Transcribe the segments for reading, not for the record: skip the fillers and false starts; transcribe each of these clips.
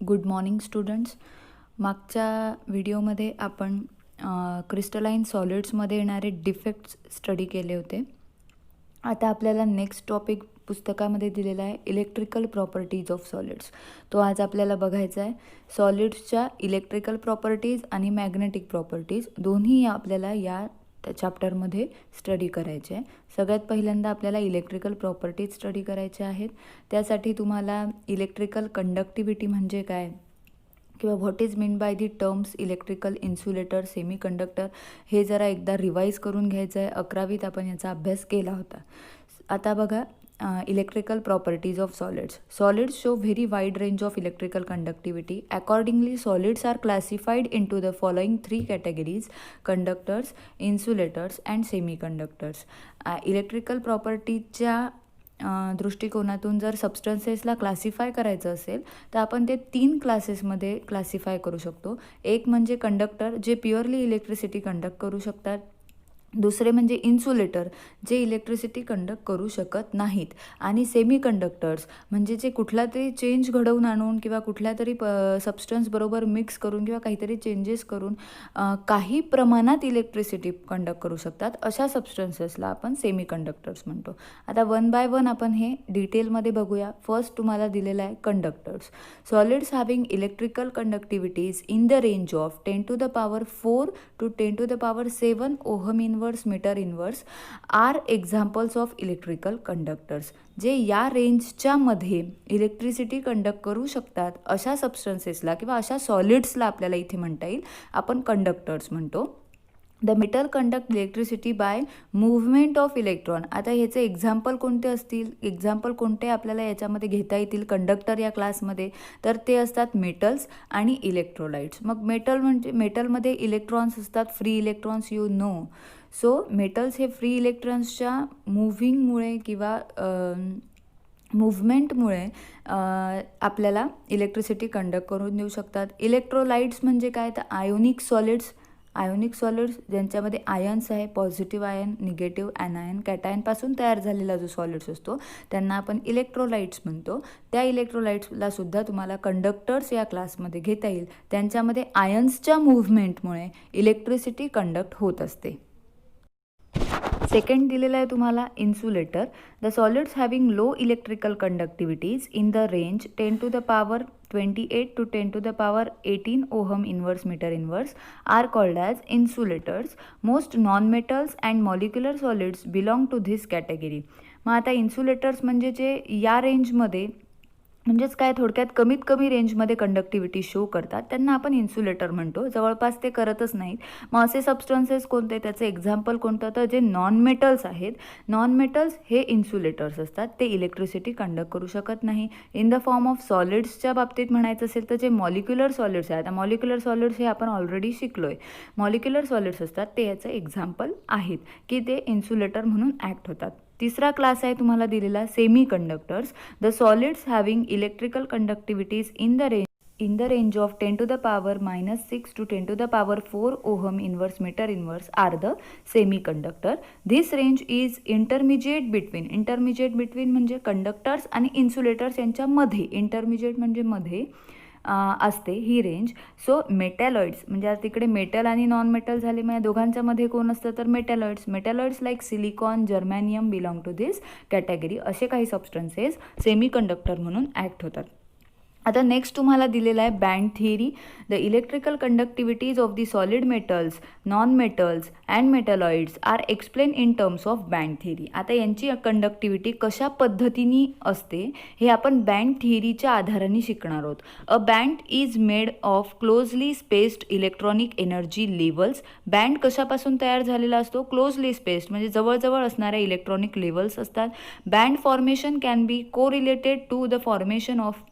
Good morning students. मागच्या व्हिडिओमध्ये आपण क्रिस्टलाइन सॉलिड्समध्ये येणारे डिफेक्ट्स स्टडी केले होते. आता आपल्याला नेक्स्ट टॉपिक पुस्तकामध्ये दिलेला आहे, इलेक्ट्रिकल प्रॉपर्टीज ऑफ सॉलिड्स. तो आज आपल्याला बघायचा आहे. सॉलिड्सच्या इलेक्ट्रिकल प्रॉपर्टीज आणि मॅग्नेटिक प्रॉपर्टीज दोन्ही आपल्याला या चॅप्टरमध्ये स्टडी करायचे आहे. सगळ्यात पहिल्यांदा आपल्याला इलेक्ट्रिकल प्रॉपर्टीज स्टडी करायचे आहेत. त्यासाठी तुम्हाला इलेक्ट्रिकल कंडक्टिव्हिटी म्हणजे काय किंवा what is mean by the terms electrical insulator, semi conductor हे जरा एकदा रिवाईज करून घ्यायचं आहे. 11वीत आपण याचा अभ्यास केला होता. आता बघा, electrical properties of solids. Solids show very wide range of electrical conductivity. Accordingly, solids are classified into the following three categories: conductors, insulators and semiconductors. Electrical प्रॉपर्टीजच्या दृष्टिकोनातून जर सबस्टन्सेसला क्लासिफाय करायचं असेल तर आपण ते 3 क्लासेसमध्ये क्लासिफाय करू शकतो. एक म्हणजे कंडक्टर, जे प्युअरली इलेक्ट्रिसिटी कंडक्ट करू शकतात. दुसरे म्हणजे इन्सुलेटर, जे इलेक्ट्रिसिटी कंडक्ट करू शकत नाहीत. आणि सेमी कंडक्टर्स म्हणजे जे कुठला तरी चेंज घडवून आणून किंवा कुठल्या तरी सबस्टन्सबरोबर मिक्स करून किंवा काहीतरी चेंजेस करून काही प्रमाणात इलेक्ट्रिसिटी कंडक्ट करू शकतात. अशा सबस्टन्सेसला आपण सेमी कंडक्टर्स म्हणतो. आता वन बाय वन आपण हे डिटेलमध्ये बघूया. फर्स्ट तुम्हाला दिलेलं आहे conductors. Solids having electrical conductivities in the range of 10⁴ to 10⁷ ohm inverse metre inverse are examples of electrical conductors. जे या रेंजच्या मध्ये इलेक्ट्रिसिटी कंडक्ट करू शकतात अशा सबस्टन्सेसला किंवा अशा सॉलिड्सला आपल्याला इथे म्हणता येईल आपण कंडक्टर्स म्हणतो. The metal conduct electricity bye movement of electron. आता ह्याचे एक्झाम्पल कोणते असतील, एक्झाम्पल कोणते आपल्याला याच्यामध्ये घेता येतील कंडक्टर या क्लासमध्ये, तर ते असतात मेटल्स आणि इलेक्ट्रोलाइट्स. मग मेटल म्हणजे मेटलमध्ये इलेक्ट्रॉन्स असतात, free electrons, you know. So metals हे फ्री इलेक्ट्रॉन्सच्या मूव्हिंगमुळे किंवा मूव्हमेंटमुळे आपल्याला इलेक्ट्रिसिटी कंडक्ट करून देऊ शकतात. इलेक्ट्रोलाइट्स म्हणजे काय, तर आयोनिक सॉलिड्स. आयोनिक सॉलिड्स ज्यांच्यामध्ये आयन्स आहे, पॉझिटिव्ह आयन, निगेटिव्ह ॲनायन, कॅटायनपासून तयार झालेला जो सॉलिड्स असतो त्यांना आपण इलेक्ट्रोलाइट्स म्हणतो. त्या इलेक्ट्रोलाइट्सला सुद्धा तुम्हाला कंडक्टर्स या क्लासमध्ये घेता येईल. त्यांच्यामध्ये आयन्सच्या मूव्हमेंटमुळे इलेक्ट्रिसिटी कंडक्ट होत असते. सेकंड दिलेला आहे तुम्हाला insulator. The solids having low electrical conductivities in the range 10⁻28 to 10⁻18 ohm inverse metre inverse are called as insulators. Most non metals and molecular solids belong to this category. मग आता insulators म्हणजे जे या रेंजमध्ये म्हणजेच काय, थोडक्यात कमीत कमी रेंजमध्ये कंडक्टिव्हिटी शो करतात त्यांना आपण इन्सुलेटर म्हणतो. जवळपास ते करतच नाहीत. मग असे सबस्टन्सेस कोणते, त्याचं एक्झाम्पल कोणतं, तर जे नॉन मेटल्स आहेत. नॉन मेटल्स हे इन्सुलेटर्स असतात. ते इलेक्ट्रिसिटी कंडक्ट करू शकत नाही. इन द फॉर्म ऑफ सॉलिड्सच्या बाबतीत म्हणायचं असेल तर जे मॉलिक्युलर सॉलिड्स आहेत. मॉलिक्युलर सॉलिड्स हे आपण ऑलरेडी शिकलोय. मॉलिक्युलर सॉलिड्स असतात ते याचं एक्झाम्पल आहेत की ते इन्सुलेटर म्हणून ॲक्ट होतात. तिसरा क्लास आहे तुम्हाला दिलेला semiconductors. The solids having electrical conductivities in the range of 10⁻⁻6 to 10⁻4 ohm inverse metre inverse are the semiconductor. This range is intermediate between म्हणजे कंडक्टर्स आणि इन्सुलेटर्स यांच्यामध्ये. इंटरमिजिएट म्हणजे मध्ये असते ही रेंज. सो मेटॅलॉइड्स म्हणजे आता तिकडे metal आणि नॉन मेटल झाले, मग या दोघांच्या मध्ये कोण असतं तर metalloids like silicon, germanium belong to this category. असे काही सबस्टन्सेस सेमी कंडक्टर म्हणून ॲक्ट होतात. आता नेक्स्ट तुम्हाला दिलेला आहे band theory. The electrical conductivities of the solid metals, non metals and metalloids are explain in terms of band theory. आता यांची कंडक्टिव्हिटी कशा पद्धतीने असते हे आपण बँड थिअरीच्या आधाराने शिकणार आहोत. A band is made of closely spaced electronic energy levels. Band कशापासून तयार झालेला असतो, क्लोजली स्पेस्ड म्हणजे जवळजवळ असणाऱ्या इलेक्ट्रॉनिक लेवल्स असतात. Band formation can be correlated to the formation of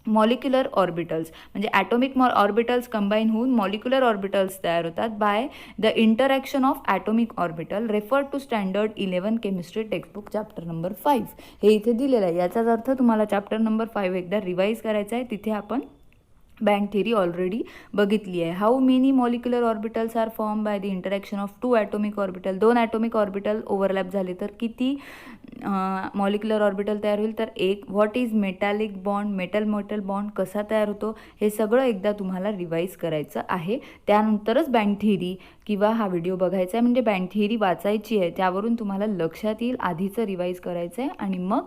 molecular orbitals म्हणजे ॲटॉमिक ऑर्बिटल्स कंबाईन होऊन मॉलिक्युलर ऑर्बिटल्स तयार होतात by the interaction of atomic orbital. Refer to standard 11 chemistry textbook chapter number 5. हे इथे दिलेलं आहे. याचाच अर्थ तुम्हाला चॅप्टर नंबर 5 एकदा रिवाईज करायचा आहे. तिथे आपण बँड थिअरी ऑलरेडी बघितली आहे. How many molecular orbitals are form by the interaction of 2 atomic orbital. 2 atomic orbital overlap झाले तर किती मॉलिक्युलर ऑर्बिटल तयार होईल? तर 1. What is metallic bond? Metal bond कसा तयार होतो हे सगळं एकदा तुम्हाला रिवाईज करायचं आहे. त्यानंतरच बँड थिअरी किंवा हा व्हिडिओ बघायचा आहे, म्हणजे बँड थिअरी वाचायची आहे, त्यावरून तुम्हाला लक्षात येईल. आधीचं रिवाईज करायचं आहे आणि मग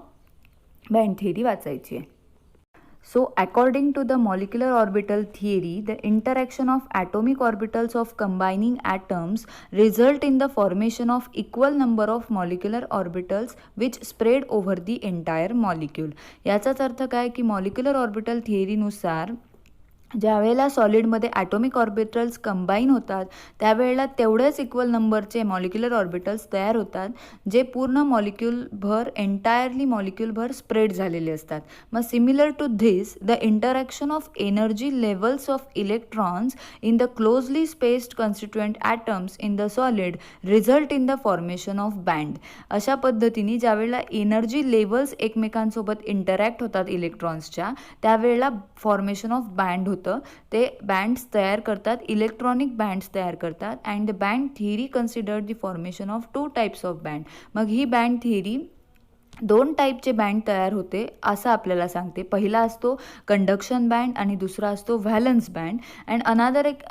बँड थिअरी वाचायची आहे. So, according to the molecular orbital theory, the interaction of atomic orbitals of combining atoms result in the formation of equal number of molecular orbitals which spread over the entire molecule. याचाच अर्थ काय की molecular orbital theory नुसार ज्यावेळेला सॉलिडमध्ये atomic orbitals combine होतात त्यावेळेला तेवढेच equal नंबरचे मॉलिक्युलर ऑर्बिटल्स तयार होतात जे पूर्ण मॉलिक्युलभर एंटायरली मॉलिक्युलभर स्प्रेड झालेले असतात. मग similar to this the interaction of energy levels of electrons in the closely spaced constituent atoms in the solid result in the formation of band. अशा पद्धतीने ज्यावेळेला एनर्जी लेवल्स एकमेकांसोबत इंटरॅक्ट होतात इलेक्ट्रॉन्सच्या त्यावेळेला फॉर्मेशन ऑफ बँड होतं. ते bands तयार करतात, इलेक्ट्रॉनिक बँड्स तयार करतात. And the band theory considered the formation of 2 types of band. मग ही बँड थिअरी 2 टाईपचे बँड तयार होते असं आपल्याला सांगते. पहिला असतो कंडक्शन बँड आणि दुसरा असतो व्हॅलन्स बँड. अँड अनादर एक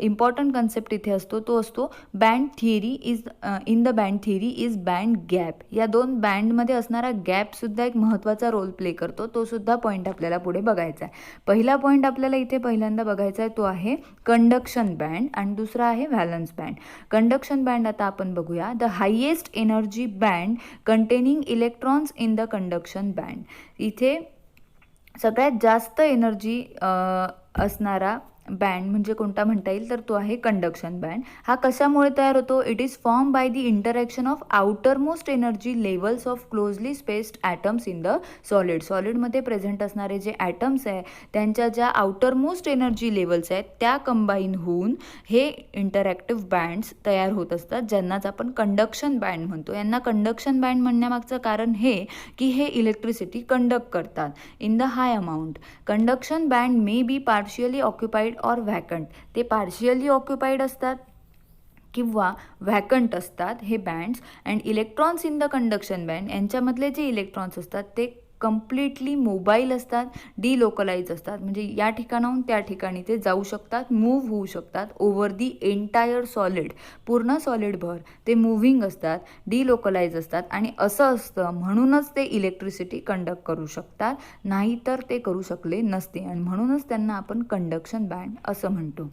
इम्पॉर्टंट कन्सेप्ट इथे असतो, तो असतो band theory is in the band theory is band gap. या 2 बँडमध्ये असणारा गॅपसुद्धा एक महत्त्वाचा रोल प्ले करतो. तो सुद्धा पॉईंट आपल्याला पुढे बघायचा आहे. पहिला पॉईंट आपल्याला इथे पहिल्यांदा बघायचा आहे तो आहे कंडक्शन बँड आणि दुसरा आहे व्हॅलन्स बँड. कंडक्शन बँड आता आपण बघूया. The highest energy band containing electrons in the conduction band. इथे सगळ्यात जास्त एनर्जी असणारा बँड म्हणजे कोणता म्हणता येईल तर तो आहे कंडक्शन बँड. हा कशामुळे तयार होतो? It is form by the interaction of outermost energy levels of closely spaced atoms in the solid. सॉलिडमध्ये प्रेझेंट असणारे जे ॲटम्स आहे त्यांच्या ज्या आउटर मोस्ट एनर्जी लेवल्स आहेत त्या कंबाईन होऊन हे इंटरॅक्टिव्ह बँड्स तयार होत असतात, ज्यांनाच आपण कंडक्शन बँड म्हणतो. यांना कंडक्शन बँड म्हणण्यामागचं कारण हे की हे इलेक्ट्रिसिटी कंडक्ट करतात in the high amount. Conduction band may be partially occupied or vacant. ते पार्शियली ऑक्युपाईड असतात किंवा व्हॅकंट असतात हे bands. And electrons in the conduction band यांच्यामधले जे इलेक्ट्रॉन्स असतात ते कम्प्लिटली मोबाईल असतात, डिलोकलाइज असतात. म्हणजे या ठिकाणाहून त्या ठिकाणी ते जाऊ शकतात, मूव्ह होऊ शकतात ओव्हर दी एंटायर सॉलिड. पूर्ण सॉलिडभर ते मूव्हिंग असतात, डिलोकलाइज असतात आणि असं असतं म्हणूनच ते इलेक्ट्रिसिटी कंडक्ट करू शकतात, नाहीतर ते करू शकले नसते आणि म्हणूनच त्यांना आपण कंडक्शन बँड असं म्हणतो.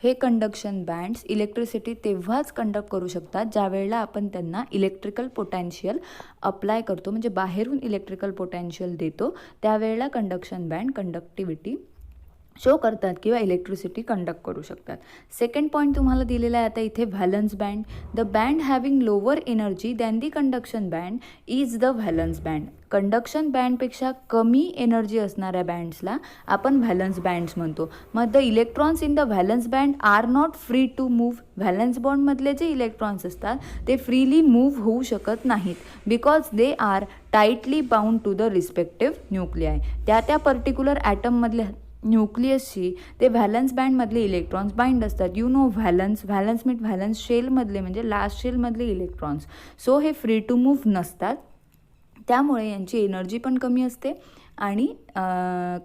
हे कंडक्शन बँड्स इलेक्ट्रिसिटी तेव्हाच कंडक्ट करू शकतात ज्या वेळेला आपण त्यांना इलेक्ट्रिकल पोटॅन्शियल अप्लाय करतो, म्हणजे बाहेरून इलेक्ट्रिकल पोटॅन्शियल देतो त्यावेळेला कंडक्शन बँड कंडक्टिव्हिटी शो करतात किंवा इलेक्ट्रिसिटी कंडक्ट करू शकतात. सेकंड पॉईंट तुम्हाला दिलेला आहे आता इथे valence band. The band having lower energy than the conduction band is the valence band. Conduction बँडपेक्षा कमी एनर्जी असणाऱ्या बँड्सला आपण व्हॅलन्स बँड्स म्हणतो. मग the electrons in the valence band are not free to move. Valence बॉन्डमधले जे electrons असतात ते फ्रीली मूव्ह होऊ शकत नाहीत because they are tightly bound to the respective nuclei. त्या पर्टिक्युलर ॲटममधल्या न्यूक्लियसशी ते व्हॅलन्स बँडमधले इलेक्ट्रॉन्स बाइंड असतात. You know valence meet valence शेलमधले म्हणजे लास्ट शेलमधले इलेक्ट्रॉन्स. सो हे फ्री टू मूव्ह नसतात, त्यामुळे यांची एनर्जी पण कमी असते आणि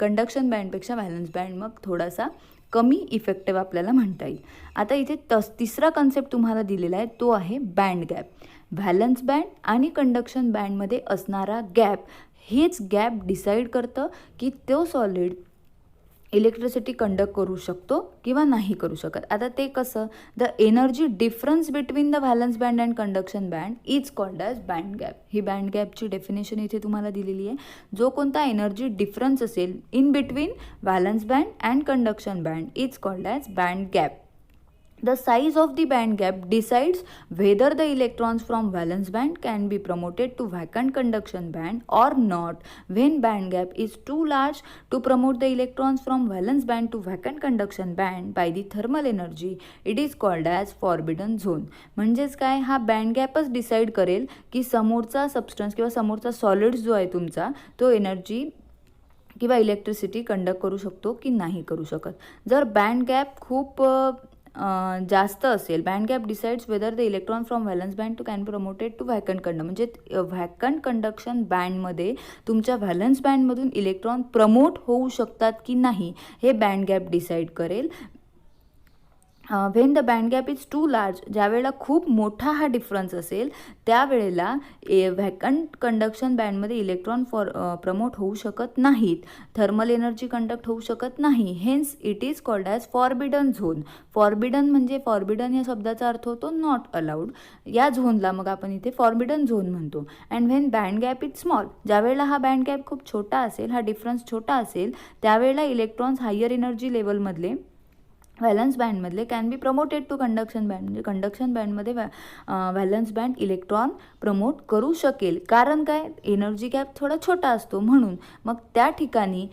कंडक्शन बँडपेक्षा व्हॅलन्स बँड मग थोडासा कमी इफेक्टिव्ह आपल्याला म्हणता येईल. आता इथे तिसरा कन्सेप्ट तुम्हाला दिलेला आहे तो आहे बँड गॅप. व्हॅलन्स बँड आणि कंडक्शन बँडमध्ये असणारा गॅप, हेच गॅप डिसाईड करतं की तो सॉलिड इलेक्ट्रिसिटी कंडक्ट करू शकतो किंवा नाही करू शकत. आता ते कसं? The energy difference between the valence band and conduction band is called as band gap. ही बँड गॅपची डेफिनेशन इथे तुम्हाला दिलेली आहे. जो कोणता एनर्जी डिफरन्स असेल in between valence band and conduction band is called as band gap. The size of the band gap decides whether the electrons from valence band can be promoted to vacant conduction band or not. When band gap is too large to promote the electrons from valence band to vacant conduction band by the thermal energy, it is called as forbidden zone. म्हणजेच काय? हा band गॅपच decide करेल की समोरचा substance किंवा समोरचा solids जो आहे तुमचा तो एनर्जी किंवा इलेक्ट्रिसिटी कंडक्ट करू शकतो की नाही करू शकत. जर बँड गॅप खूप जास्त असेल, band gap decides whether the electron from valence band to can promoted to vacant conduction. म्हणजे व्हॅकंट कंडक्शन बँडमध्ये तुमच्या व्हॅलन्स बँडमधून इलेक्ट्रॉन प्रमोट होऊ शकतात की नाही हे बँड गॅप डिसाईड करेल. When the band gap is too large, ज्यावेळेला खूप मोठा हा डिफरन्स असेल त्यावेळेला व्हॅकंट कंडक्शन बँडमध्ये इलेक्ट्रॉन प्रमोट होऊ शकत नाहीत, थर्मल एनर्जी कंडक्ट होऊ शकत नाही. Hence it is called as forbidden zone. Forbidden म्हणजे फॉरबिडन या शब्दाचा अर्थ होतो नॉट अलाउड. या झोनला मग आपण इथे फॉरबिडन झोन म्हणतो. And when band gap is small, ज्यावेळेला हा बँड गॅप खूप छोटा असेल, हा डिफरन्स छोटा असेल, त्यावेळेला इलेक्ट्रॉन्स हायर एनर्जी लेवलमधले व्हॅलन्स बँडमधले can be promoted to conduction band. म्हणजे कंडक्शन बँडमध्ये व्हॅलन्स बँड इलेक्ट्रॉन प्रमोट करू शकेल. कारण काय, एनर्जी गॅप थोडा छोटा असतो म्हणून. मग त्या ठिकाणी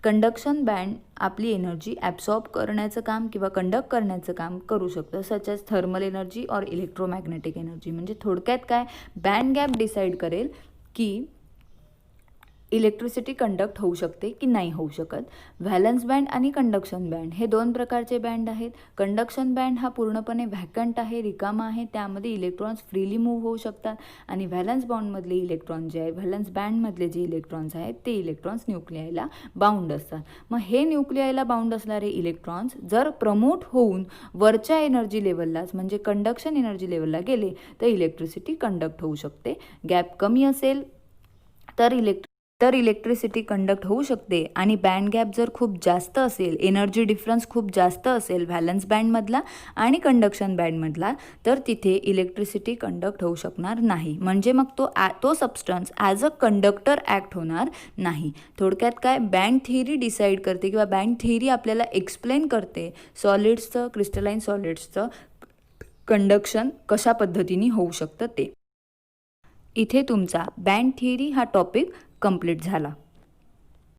कंडक्शन बँड आपली एनर्जी ॲब्सॉर्ब करण्याचं काम किंवा कंडक्ट करण्याचं काम करू शकतं, सच ॲज थर्मल एनर्जी और इलेक्ट्रोमॅग्नेटिक एनर्जी. म्हणजे थोडक्यात काय, बँड गॅप डिसाईड करेल की इलेक्ट्रिसिटी कंडक्ट होऊ शकते की नाही होऊ शकत. व्हॅलन्स बँड आणि कंडक्शन बँड हे दोन प्रकारचे बँड आहेत. कंडक्शन बँड हा पूर्णपणे व्हॅकंट आहे, रिकामा आहे, त्यामध्ये इलेक्ट्रॉन्स फ्रीली मूव्ह होऊ शकतात. आणि व्हॅलन्स बॉन्डमधले इलेक्ट्रॉन जे आहे, व्हॅलन्स बँडमधले जे इलेक्ट्रॉन्स आहेत ते इलेक्ट्रॉन्स न्यूक्लियाला बाउंड असतात. मग हे न्यूक्लियाला बाउंड असणारे इलेक्ट्रॉन्स जर प्रमोट होऊन वरच्या एनर्जी लेवललाच म्हणजे कंडक्शन एनर्जी लेवलला गेले तर इलेक्ट्रिसिटी कंडक्ट होऊ शकते. गॅप कमी असेल तर इलेक्ट्रिसिटी कंडक्ट होऊ शकते. आणि बँड गॅप जर खूप जास्त असेल, एनर्जी डिफरन्स खूप जास्त असेल व्हॅलन्स बँडमधला आणि कंडक्शन बँडमधला, तर तिथे इलेक्ट्रिसिटी कंडक्ट होऊ शकणार नाही. म्हणजे मग तो substance as a conductor act होणार नाही. थोडक्यात काय, बँड थिअरी डिसाईड करते किंवा बँड थिअरी आपल्याला एक्सप्लेन करते सॉलिड्सचं, क्रिस्टलाइन सॉलिड्सचं कंडक्शन कशा पद्धतीने होऊ शकतं ते. इथे तुमचा बँड थिअरी हा टॉपिक कंप्लीट झाला.